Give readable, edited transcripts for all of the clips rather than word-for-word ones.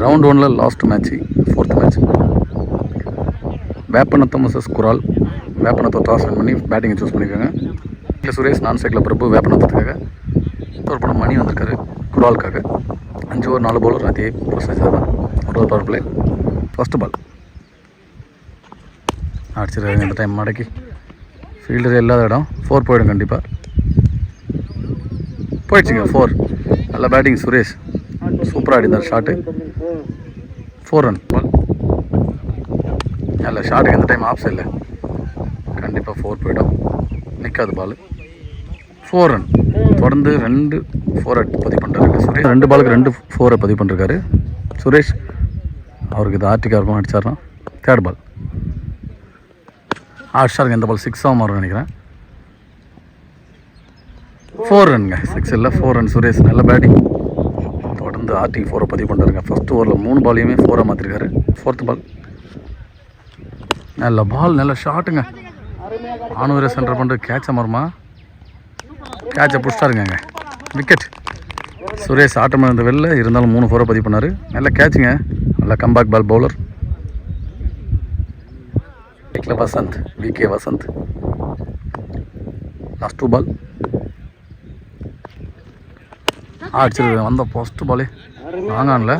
Round 1 last match, 4th match. Veppanatham versus Kural. Veppanatham toss win பண்ணி பேட்டிங்கை choose பண்ணியிருக்காங்க. இல்லை சுரேஷ், நான் சைக்கிள் பிரபு வேப்பநத்தத்துக்காக. ஒரு படம் மணி வந்திருக்காரு குராலுக்காக. 5 ஓவர் 4 பவுலர், அதே ப்ரொசீஜர் தான். ஒரு பவர் பிளே. ஃபஸ்ட்டு பால் அடிச்சிருக்காங்க இந்த டைம் மடக்கி. ஃபீல்டர் இல்லாத இடம். 4 போயிடும் கண்டிப்பாக. போயிடுச்சுங்க 4. நல்ல பேட்டிங் சுரேஷ், சூப்பராக ஆடிந்தார் ஷாட்டு. 4 ரன் பால். நல்ல ஷாட்டுக்கு இந்த டைம் ஆஃப் சைடில் கண்டிப்பாக 4 போயிடும். நிற்காது பால். 4 ரன். தொடர்ந்து 2 4 பதிவு பண்ணுறாரு சுரேஷ். 2 பாலுக்கு 2 4 பதிவு பண்ணிருக்காரு சுரேஷ். அவருக்கு இது ஆர்டிகா இருக்கும், அடிச்சார்னா. 3rd பால் அடிச்சாருங்க. இந்த பால் 6 மாறும் நினைக்கிறேன். 4 ரன்ங்க. 6 இல்லை 4 ரன் சுரேஷ். நல்ல பேட்டிங். தொடர்ந்து ஆர்டிகா 4 பதிவு பண்ணுறாருங்க. ஃபஸ்ட் ஓவரில் 3 பாலையுமே 4 மாற்றிருக்காரு. 4th பால் நல்ல பால், நல்ல ஷாட்டுங்க. ஆனூரை சென்டர் பண்ணுறது கேட்சை மரமா, கேட்சை பிடிச்சிட்டாருங்க. விக்கெட். சுரேஷ் ஆட்டம் இருந்த வெளில இருந்தாலும் 3 4 பதிவு பண்ணார். நல்ல கேட்சுங்க. நல்ல comeback ball bowler. Vasanth, VK Vasanth. Last 2 ball அடிச்சிருக்கு. வந்த ஃபஸ்ட்டு பாலே வாங்கான்ல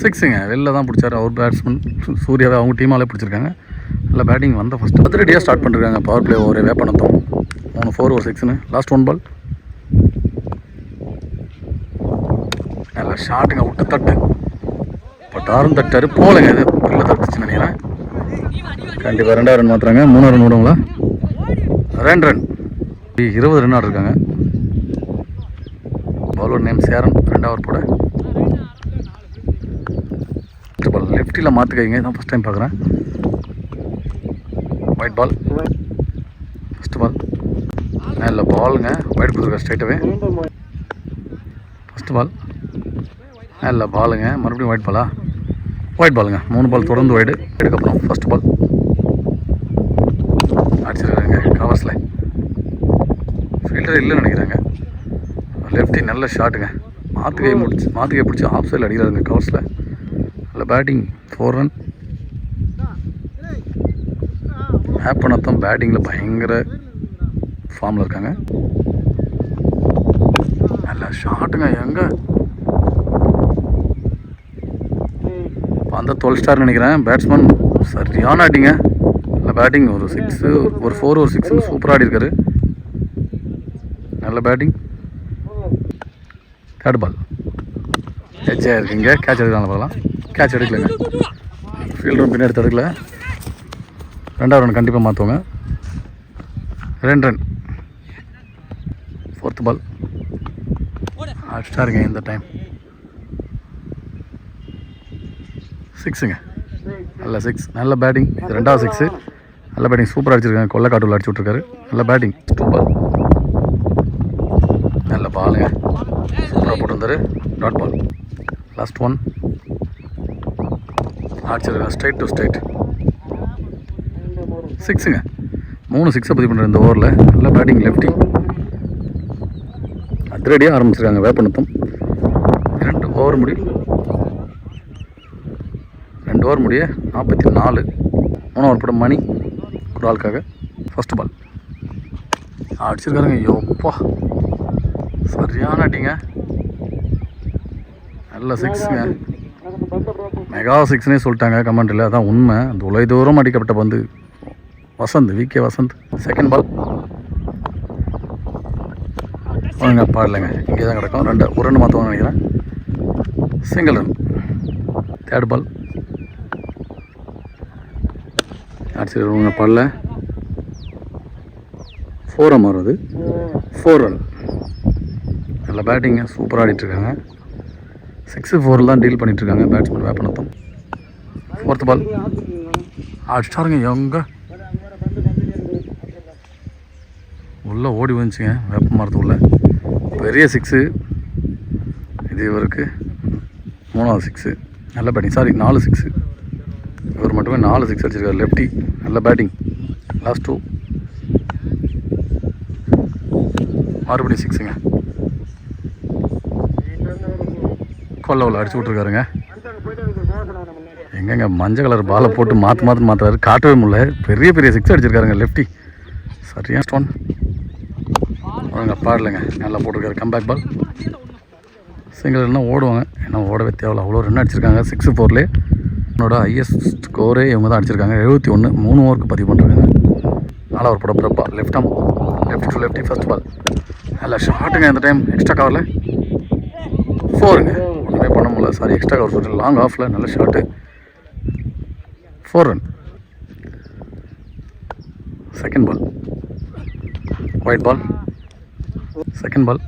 6ங்க. வெளில தான் பிடிச்சாரு அவர் பேட்ஸ்மேன் சூர்யாவை. அவங்க டீமாலே பிடிச்சிருக்காங்க. நல்ல பேட்டிங் வந்த ஃபஸ்ட்டு 10 ஸ்டார்ட் பண்ணிருக்காங்க. பவர் பிளே ஒரு வேப்பநத்தம். 3 4 ஒரு 6ன்னு. லாஸ்ட் 1 பால் நல்ல ஷாட்டுங்க. விட்டு தட்டு பட்டாரும் தட்டாரு போலங்க. இது உள்ள தட்டுச்சுன்னு நினைக்கிறேன். கண்டிப்பாக 2 ரன் மாற்றுறாங்க. 3 ரன் விடுங்களா? 2 ரன். 20 ரன் ஆடிருக்காங்க. Bowler name Cheran. 2 ஓவர் போட. ஃபஸ்ட்டு பால் லெஃப்டில் மாற்றுக்கைங்க. தான் ஃபஸ்ட் டைம் பார்க்குறேன். Wide ball. ஃபஸ்ட்டு பால் நல்ல பாலுங்க. ஒயிட் கொடுத்துருக்காரு ஸ்ட்ரைட்டாகவே. ஃபஸ்ட்டு பால் நல்ல பாலுங்க. மறுபடியும் ஒயிட் பாலா? ஒயிட் பாலுங்க. 3 பால் தொடர்ந்து ஒயிடு. இதுக்கப்புறம் ஃபஸ்ட் பால் அடிச்சிருக்காங்க கவர்ஸில். ஃபீல்டர் இல்லைன்னு நினைக்கிறாங்க. லெஃப்டி நல்ல ஷாட்டுங்க. மாற்றுக்கை பிடிச்சி ஆஃப் சைடில் அடிக்கிறாருங்க கவர்ஸில். நல்ல பேட்டிங். 4 ரன். வேப்பநத்தம் பேட்டிங்கில் பயங்கர ஃபார்மில் இருக்காங்க. நல்ல ஷாட்டுங்க. எங்கே அந்த 12 ஸ்டார் நினைக்கிறேன் பேட்ஸ்மேன். சரியான ஆட்டிங்க. நல்ல பேட்டிங். ஒரு 6 ஒரு 4 ஒரு 6 சூப்பராக ஆடி இருக்காரு. நல்ல பேட்டிங். 3rd பால் கேட்சாக இருக்குங்க. கேட்ச் எடுக்கலாம் பார்க்கலாம். கேட்ச் எடுக்கலைங்க. ஃபீல்டரும் பின்னாடி தடுக்கல. 2வது ரன் கண்டிப்பாக மாற்றுவாங்க. 2 ரன். 4th பால் அடிச்சிட்டாருங்க இந்த டைம். 6ங்க. நல்ல 6. நல்ல பேட்டிங். இது 2வது 6. நல்ல பேட்டிங். சூப்பராக அடிச்சிருக்காங்க. கொள்ளைக்காட்டுள்ள அடிச்சு விட்ருக்காரு. நல்ல பேட்டிங். 2 பால் நல்ல பாலுங்க. சூப்பராக போட்டிருந்தாரு. Dot ball. லாஸ்ட் 1 அடிச்சிருக்காங்க. Straight to straight. 6ங்க. 3 6 பதிவு பண்ணுற இந்த ஓவரில். நல்ல பேட்டிங். லெஃப்டி. அதிரடியாக ஆரம்பிச்சிருக்காங்க வேப்பநத்தம். 2 ஓவர் முடியும். 2 ஓவர் முடிய 44. 3 ஓவர் போட மணி குராலுக்காக. ஃபஸ்ட்டு பால் அடிச்சிருக்காருங்க. யோப்பா சரியான அடிங்க. நல்ல 6ங்க. மெகா 6னே சொல்லிட்டாங்க கமெண்ட்டில். அதான் உண்மை. அந்த உலக தூரம் அடிக்கப்பட்ட பந்து வசந்த், விகே வசந்த். 2nd பால் ஒழுங்கா பாடலைங்க. இங்கே தான் கிடக்கும். 1 ரன் மாற்றுவாங்க நினைக்கிறேன். Single run. 3rd பால் அடிச்சிருவாங்க. பாடல 4 மாறும். அது 4 ரன். நல்ல பேட்டிங்க. சூப்பராக ஆடிட்டுருக்காங்க. 6 4 தான் டீல் பண்ணிகிட்ருக்காங்க பேட்ஸ்மேன் வேப்பநத்தம். 4th பால் அடிச்சிட்டாருங்க. எங்கே உள்ளே ஓடி வந்துச்சுங்க வேப்ப மரத்து உள்ள. பெரிய 6. இது இவருக்கு 3வது 6. நல்ல பேட்டிங். சாரி 4 6. இவர் மட்டுமே 4 6 அடிச்சிருக்காரு. லெஃப்டி. நல்ல பேட்டிங். லாஸ்ட் 2 மறுபடியும் 6ங்க. ஈக்குவல் லெவலில் அடிச்சு விட்ருக்காருங்க. எங்கெங்க மஞ்சள் கலர் பாலை போட்டு மாற்றுறாரு, காட்டவே முடியல. பெரிய பெரிய சிக்ஸ் அடிச்சிருக்காருங்க லெஃப்டி. சரியா ஸ்டோன் அவங்க பாடலைங்க, நல்லா போட்டிருக்காரு. கம்பேக் பால் சிங்கிள்னா ஓடுவாங்க, ஏன்னா ஓடவே தேவையில்ல. அவ்வளோ ரன் அடிச்சிருக்காங்க 6-4. என்னோட ஹையஸ்ட் ஸ்கோரே இவங்க தான் அடிச்சிருக்காங்க. 71. 3 ஓவருக்கு பதிவு பண்ணுறாங்க. நல்லா ஒரு படம் பிரப்பா லெஃப்ட் ஆம், left to lefty first ball. நல்லா ஷார்ட்டுங்க. இந்த டைம் எக்ஸ்ட்ரா கவரில் 4ங்க. ஒன்றுமே பண்ண முடியல. சாரி, எக்ஸ்ட்ரா கவர் சொல்லிட்டு லாங் ஆஃபில் நல்ல short. 4 run. Second ball wide ball. Second ball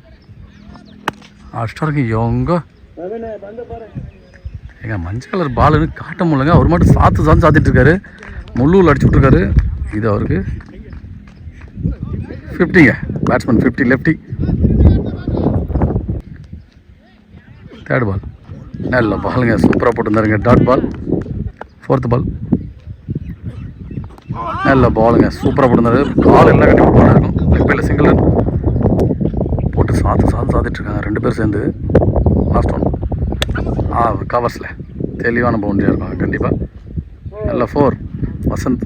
அடிச்சிட்டாருங்க. எங்க மஞ்சள் கலர் பாலுன்னு காட்ட முடியலங்க. அவர் மட்டும் சாத்திட்டு இருக்காரு. முள்ளூரில் அடிச்சு விட்ருக்காரு. இது அவருக்கு 50ங்க. Batsman 50 lefty. தேர்ட் பால் நல்ல பாலுங்க, சூப்பராக போட்டுருந்தாருங்க. Dot ball. ஃபோர்த் பால் நல்ல பாலுங்க, சூப்பராக போட்டுருந்தாரு. கால் எல்லாம் கட்டி போட்டு இருக்கும். லெக் பையில் சிங்கிள் ரன் போட்டு சாத்திட்டு இருக்காங்க 2 பேர் சேர்ந்து. லாஸ்ட் ஒன் கவர்ஸில் தெளிவான பவுண்டரியாக இருப்பாங்க கண்டிப்பாக. நல்ல 4 வசந்த்.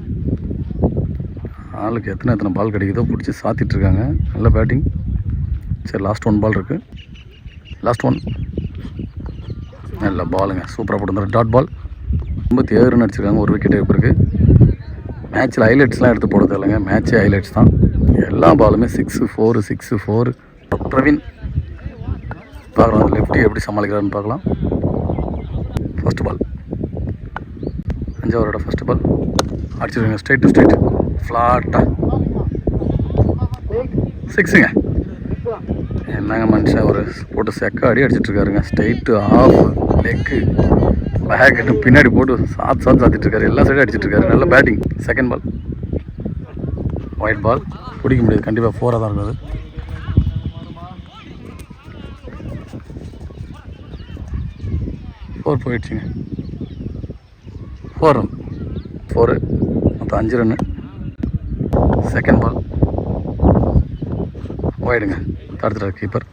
ஆளுக்கு எத்தனை பால் கிடைக்குதோ பிடிச்சி சாத்திட்ருக்காங்க. நல்ல பேட்டிங். சரி, லாஸ்ட் 1 பால் இருக்குது. லாஸ்ட் 1 நல்ல பாலுங்க, சூப்பராக போட்டுருந்தாரு. Dot ball. 57 ரன் அடிச்சிருக்காங்க. 1 விக்கெட் இருக்குது. மேட்ச்சில் ஹைலைட்ஸ்லாம் எடுத்து போட தேவையில்லைங்க, மேட்ச்சே ஹைலைட்ஸ் தான். எல்லா பாலுமே 6-4 6-4. பிரவீன் பார்க்கலாம் லெஃப்டி எப்படி சமாளிக்கிறாருன்னு பார்க்கலாம். ஃபர்ஸ்ட் பால் 5 ஓவரோட ஃபர்ஸ்ட் பால் அடிச்சிருக்காங்க. ஸ்ட்ரைட் டு ஸ்ட்ரைட் ஃப்ளாட்டாக 6ங்க. என்னங்க மனுஷன் ஒரு போட்டு செக்க அடி அடிச்சிட்ருக்காருங்க. ஸ்ட்ரைட்டு ஆஃப் லெக்கு பேக்கெட்டு பின்னாடி போட்டு சாத்திட்ருக்காரு. எல்லா சைடும் அடிச்சிட்ருக்காரு. நல்ல பேட்டிங். செகண்ட் பால் ஒயிட் பால். பிடிக்க முடியாது, கண்டிப்பாக 4ஆக தான் இருக்காது. ஃபோர் போயிடுச்சுங்க. 4 ரன். 4 மொத்தம் 5 ரன்னு. செகண்ட் பால் ஒயிடுங்க, தடுத்துட்டார் கீப்பர்.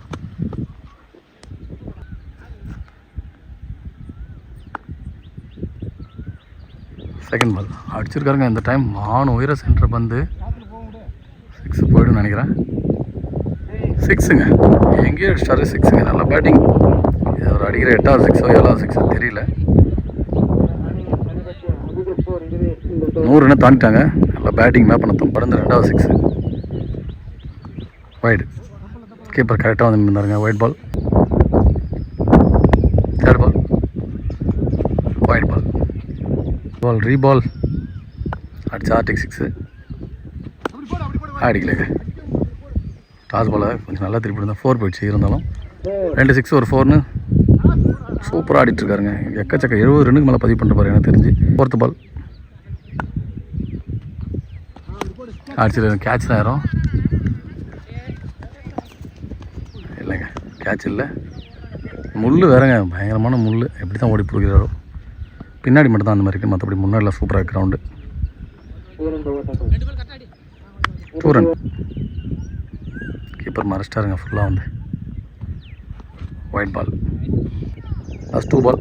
செகண்ட் பால் அடிச்சிருக்காருங்க. இந்த டைம் உயர சென்டர் பந்து 6 போய்டுன்னு நினைக்கிறேன். 6ங்க. எங்கேயோ அடிச்சிட்டாரு 6ங்க. நல்லா பேட்டிங். அவர் அடிக்கிற 8வது 6ஓ 7வது 6ஓ தெரியல. 100 ரன்னு தாண்டிட்டாங்க. நல்லா பேட்டிங். மேப்பனத்தம் படந்து 2வது 6. வைடு. கீப்பர் கரெக்டாக வந்து இருந்தாருங்க. White ball. தேர்ட் பால் ஒயிட் பால். பால் ரீபால் அடிச்சு ஆர்டிக் 6 அடிக்கலைங்க. டாஸ் பாலை கொஞ்சம் நல்லா திருப்பி இருந்தால் 4 போயிடுச்சு. இருந்தாலும் 2 6 ஒரு 4ன்னு சூப்பராக ஆடிட்டுருக்காருங்க. எக்கச்சக்க 70 ரன்னுக்கு மேலே பதிவு பண்ணுற பாரு எனக்கு தெரிஞ்சு. ஃபோர்த்து பால் அடிச்சிருக்காங்க. கேட்ச் தான் யாரும் இல்லைங்க, கேட்ச் இல்லை. முள் வேறங்க, பயங்கரமான முள். எப்படி தான் ஓடி போகிறாரோ. பின்னாடி மட்டும் தான் அந்த மாதிரி இருக்குது, மற்றபடி முன்னாடிலாம் சூப்பராக கிரவுண்டு. 2 ரன். கீப்பர் மறைச்சிட்டாருங்க ஃபுல்லாக வந்து. White ball. லாஸ்ட் 2 பால்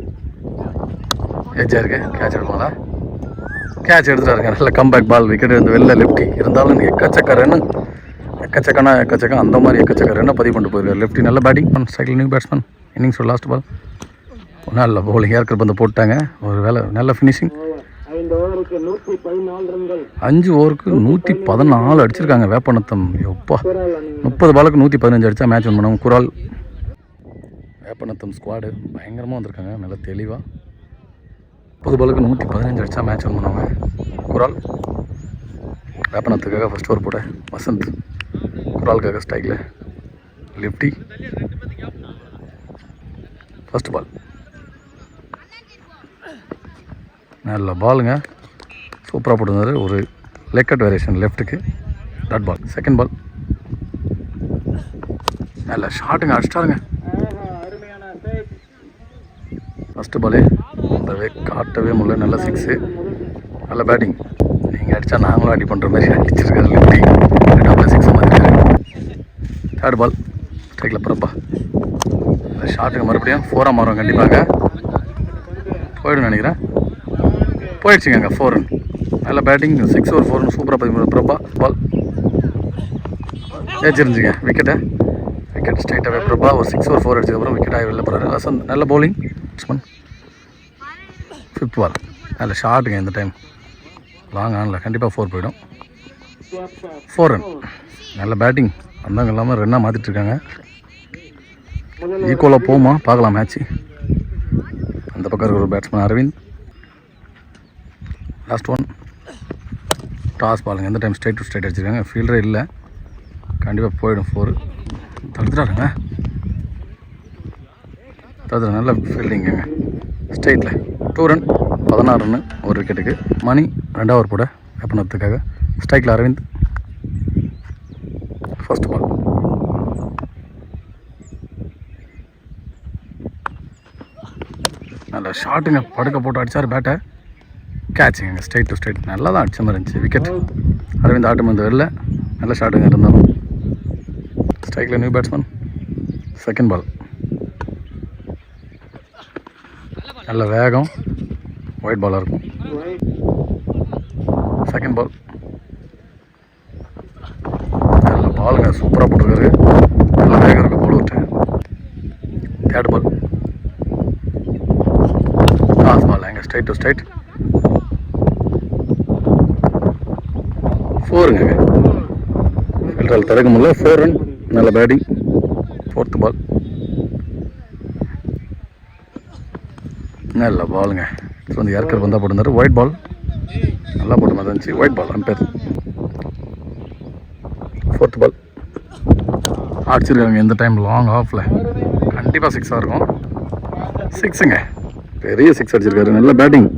எஜ்ஜாக இருக்கு. கேட்ச் எடுப்பாங்களா? கேட்ச் எடுத்துட்டாருங்க. நல்ல கம்பேக் பால். விக்கெட் இருந்து வெளில லெஃப்டி. இருந்தாலும் எக்கச்சக்க ரன்னு, எக்கச்சக்கம் அந்த மாதிரி எக்கச்சக்க ரன்னை பதிவு பண்ணிட்டு போயிருக்காரு லெஃப்டி. நல்ல பேட்டிங் பண்ண ஸ்ட்ரைக்கில் நியூ பேட்ஸ்மேன். இன்னிங்ஸோட லாஸ்ட் பால் நல்ல பவுலிங். ஏற்கர் பந்து போட்டாங்க. ஒரு வேலை நல்ல ஃபினிஷிங். 5 ஓவருக்கு 114 அடிச்சிருக்காங்க வேப்பநத்தம். எப்பா 30 பாலுக்கு 115 அடித்தா மேட்ச் வின் பண்ணுவாங்க. குரால் வேப்பநத்தம் ஸ்குவாடு பயங்கரமாக வந்திருக்காங்க. நல்லா தெளிவாக 30 பாலுக்கு 115 அடித்தா மேட்ச் வின் பண்ணுவாங்க. குரால் வேப்பநத்துக்காக ஃபர்ஸ்ட் ஓவர் போட வசந்த். குராலுக்காக ஸ்ட்ரைக்கில் லெஃப்டி. ஃபர்ஸ்ட் பால் நல்ல பாலுங்க, சூப்பராக போட்டுருந்தாரு. ஒரு லெக் கட் வேரியேஷன் லெஃப்ட்டுக்கு. Dot ball. செகண்ட் பால் நல்ல ஷாட்டுங்க, அடிச்சிட்டாருங்க. ஃபஸ்ட்டு பாலே அந்தவே காட்டவே முடியல. நல்ல 6. நல்ல பேட்டிங். நீங்கள் அடித்தா நாங்களும் அடி பண்ணுற மாதிரி அடிச்சிருக்காரு லெஃப்டி. 2 6 மாதிரி. தேர்ட் பால் ஸ்ட்ரைக்கில் பிறப்பா இந்த ஷாட்டுக்கு மறுபடியும் 4 மாறும் கண்டிப்பாங்க. போய்டும் நினைக்கிறேன். போயிடுச்சுங்க அங்கே 4 ரன். நல்ல பேட்டிங் 6 ஓவர் 4 சூப்பராக பிரபா பால் ஏச்சிருந்துச்சிங்க. விக்கெட்டு ஸ்ட்ரைட்டாகவே பிரபா ஒரு 6 ஓவர் 4 அடிச்சதுக்கப்புறம் விக்கெட் ஆகி வெளில போகிறாரு. வசந்த் நல்ல பவுலிங். 5th பால் நல்ல ஷாட்டுங்க. இந்த டைம் லாங் ஆனில் கண்டிப்பாக 4 போயிடும். 4 ரன். நல்ல பேட்டிங் வந்தாங்க இல்லாமல் ரன்னாக மாற்றிட்டுருக்காங்க. ஈக்குவலாக போகுமா பார்க்கலாம் மேட்ச்சு. அந்த பக்கம் இருக்கிற ஒரு batsman Aravind. Last one toss பாலுங்க. எந்த டைம் ஸ்ட்ரைட் டு ஸ்ட்ரைட் அடிச்சிருக்காங்க. ஃபீல்டரே இல்லை, கண்டிப்பாக போயிடும். 4 தடுத்துட்டாருங்க. நல்ல ஃபீல்டிங்க ஸ்ட்ரைட்டில். 2 ரன் 16 ரன்னு ஒரு விக்கெட்டுக்கு. மணி 2 ஓவர் போட வெப்பனத்துக்காக. ஸ்ட்ரைக்கில் அரவிந்த். ஃபர்ஸ்ட் பால் நல்ல ஷாட்டுங்க. படுக்க போட்டு அடித்தார் பேட்டை. கேட்சுங்க ஸ்ட்ரைட் டு ஸ்ட்ரைட். நல்லா தான் அடிச்ச மாதிரி இருந்துச்சு. விக்கெட். அரவிந்த் ஆட்டம் வந்து வெளில. நல்ல ஷாட்டுங்க இருந்தாலும். ஸ்ட்ரைக்கில் நியூ பேட்ஸ்மேன். செகண்ட் பால் நல்ல வேகம். ஒயிட் பாலாக இருக்கும். செகண்ட் பால் நல்ல பாலுங்க. சூப்பராக போட்டிருக்காரு. நல்ல வேகம் இருக்குது பால் விட்டு. தேர்ட் பால் லாஸ்ட் பால் எங்க ஸ்ட்ரைட் டு ஸ்ட்ரைட். 4ங்க. ஃபில்டரால் தடுக்க முடியல. 4 ரன். நல்ல பேட்டிங். 4th பால் நல்ல பாலுங்க. இது வந்து யார்கர் வந்தால் போட்டிருந்தாரு. ஒயிட் பால் நல்லா போட்ட மாதிரி இருந்துச்சு. White ball ampere. 4th பால் அடிச்சிருக்காங்க. எந்த டைம் லாங் ஆஃபில் கண்டிப்பாக 6 இருக்கும். 6ங்க. பெரிய 6 அடிச்சிருக்காரு. நல்ல பேட்டிங்.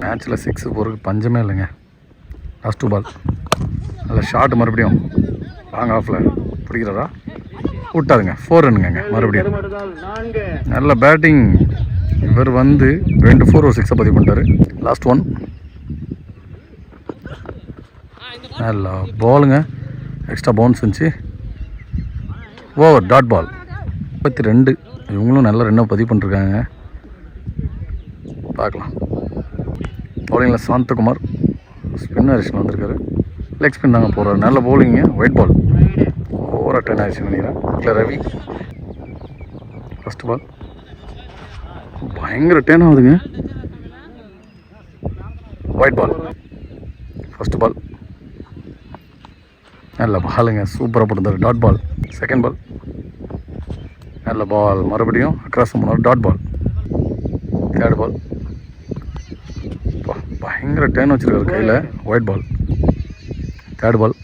மேட்ச்சில் 6 போகிறதுக்கு பஞ்சமே இல்லைங்க. லாஸ்ட் 2 பால் நல்ல ஷாட். மறுபடியும் லாங் ஆஃபில் பிடிக்கிறாரா விட்டாருங்க. 4 ரன்னுங்க. மறுபடியும் நல்ல பேட்டிங். இவர் வந்து 2 4 ஒரு 6 பதிவு பண்ணிட்டாரு. லாஸ்ட் ஒன் நல்ல பாலுங்க. எக்ஸ்ட்ரா பவுன்ஸ் இருந்துச்சு. Over dot ball. 32. இவங்களும் நல்ல ரன்னை பதிவு பண்ணிருக்காங்க. பார்க்கலாம். பவுலிங்கில் சாந்தகுமார். ஸ்பின்னர் வந்திருக்காரு. லெக் ஸ்பின் தாங்க போகிறாரு. நல்ல பவுலிங்க. ஒயிட் பால் ஓவராக 10 ஆயிடுச்சு நினைக்கிறேன். இல்லை ரவி. ஃபஸ்ட் பால் பயங்கர 10 ஆகுதுங்க. White ball. ஃபஸ்ட் பால் நல்ல பாலுங்க. சூப்பராக போட்டிருந்தாரு. Dot ball. செகண்ட் பால் நல்ல பால். மறுபடியும் அக்ராஸ் பண்ணார். Dot ball. தேர்ட் பால் பயங்கர 10 வச்சுருக்காரு கையில். White ball. தேர்ட் பால்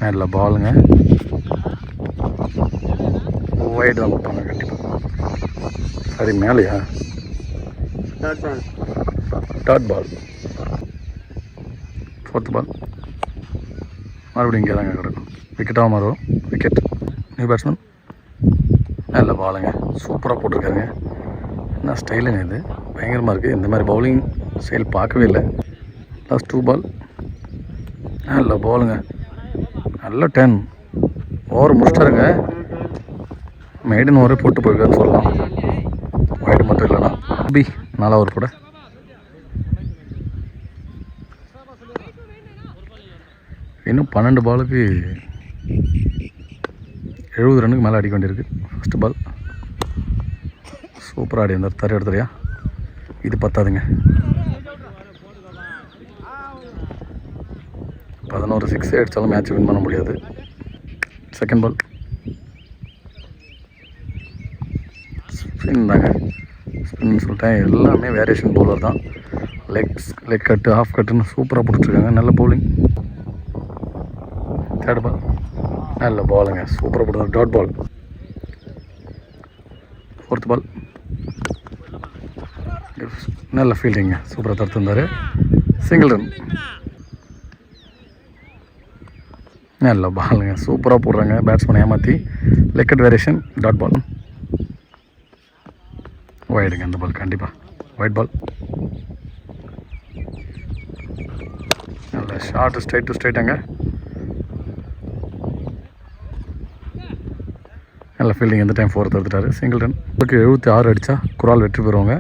நல்ல பாலுங்க. ஒயிட் தான் கொடுப்பாங்க கண்டிப்பாக. சரி மேலேயா டாட் பால். 4th பால் மறுபடியும் இங்கே தாங்க கிடக்கும். விக்கெட்டாக மாறும். விக்கெட். New batsman. நல்ல பாலுங்க. சூப்பராக போட்டிருக்காருங்க. என்ன ஸ்டைலுங்க இது. பயங்கரமாக இருக்குது. இந்த மாதிரி பவுலிங் ஸ்டைல் பார்க்கவே இல்லை. லாஸ்ட் 2 பால் நல்ல பாலுங்க. நல்ல 10 ஓவர் முடிச்சிட்டாருங்க. மெய்டன் ஓவரே போட்டு போயிருக்காருன்னு சொல்லலாம். ஒயிட் மட்டும் இல்லைனா பி 4 ஓவர் போட. இன்னும் 12 பாலுக்கு 70 ரன்னுக்கு மேலே அடிக்க வேண்டியிருக்கு. ஃபஸ்ட்டு பால் சூப்பராக ஆடி இருந்தார். தரை எடுத்துறியா. இது பத்தாதுங்க. 11 6 அடித்தாலும் மேட்ச் வின் பண்ண முடியாது. செகண்ட் பால் ஸ்பின் தாங்க. ஸ்பின்னு சொல்லிட்டேன். எல்லாமே வேரியேஷன் பவுலர் தான். லெக் கட்டு ஹாஃப் கட்டுன்னு சூப்பராக போட்டுட்ருக்காங்க. நல்ல பவுலிங். தேர்ட் பால் நல்ல பாலுங்க. சூப்பராக போட்டுருந்தார். Dot ball. 4th பால் நல்ல ஃபீல்டிங்க. சூப்பராக தடுத்திருந்தார். Single run. நல்ல பாலுங்க. சூப்பராக போடுறாங்க. பேட்ஸ்மேன் ஏமாற்றி. லெக்கட் வேரியேஷன். Dot ball. ஒயிடுங்க அந்த பால் கண்டிப்பாக. ஒயிட் பால் நல்ல ஷார்ட். Straight to ஸ்ட்ரைட்டாங்க. நல்ல ஃபீல்டிங் எந்த டைம் 4 எடுத்துட்டாரு. Single run. 76 அடித்தா குரால் வெற்றி பெறுவாங்க.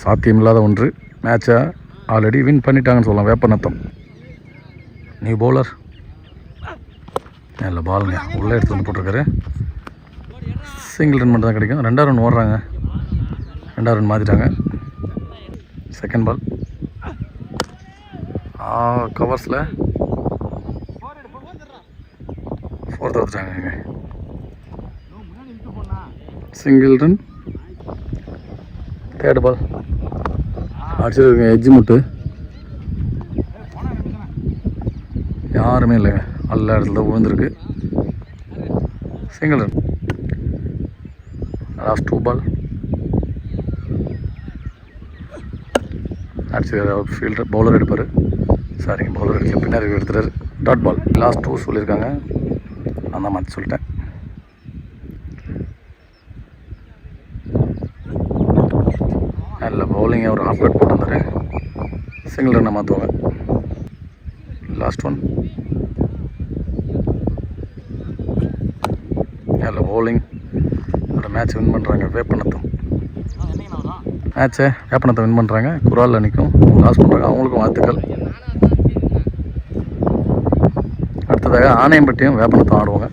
சாத்தியமில்லாத ஒன்று. மேட்சை ஆல்ரெடி வின் பண்ணிட்டாங்கன்னு சொல்லலாம். Veppanatham new bowler. நல்ல பாலுங்க, உள்ளே எடுத்து வந்து போட்டிருக்காரு. சிங்கிள் ரன் மட்டும் தான் கிடைக்கும். 2வது ரன் ஓடுறாங்க. 2வது ரன் மாற்றிட்டாங்க. செகண்ட் பால் கவர்ஸில் 4th எடுத்துட்டாங்க. Single run. 3rd பால் அடிச்சிருக்குங்க. எஜ்ஜு முட்டு யாருமே இல்லைங்க. நல்ல இடத்துல விழுந்துருக்கு. Single run. லாஸ்ட் 2 பால் அடிச்சிருக்காரு. அவர் ஃபீல்டர் பவுலர் எடுப்பார். சரிங்க, பவுலர் எடுக்கல, பின்னாடி எடுத்துட்டார். Dot ball. லாஸ்ட் 2 சொல்லியிருக்காங்க. நான் தான் மாற்றி சொல்லிட்டேன். நல்ல பவுலிங். ஒரு ஹாஃப் கட் போட்டு வந்தார். சிங்கிள் ரன்னை மாற்றுவாங்க. லாஸ்ட் 1. நல்ல பவுலிங். அதோட மேட்ச் வின் பண்ணுறாங்க வேப்பநத்தம். மேட்சை வேப்பநத்தம் வின் பண்ணுறாங்க. குராலில் நிற்கும் லாஸ் பண்ணுறாங்க. அவங்களுக்கும் வாழ்த்துக்கள். அடுத்ததாக ஆணையம்பட்டியும் வேப்பநத்தம் ஆடுவாங்க.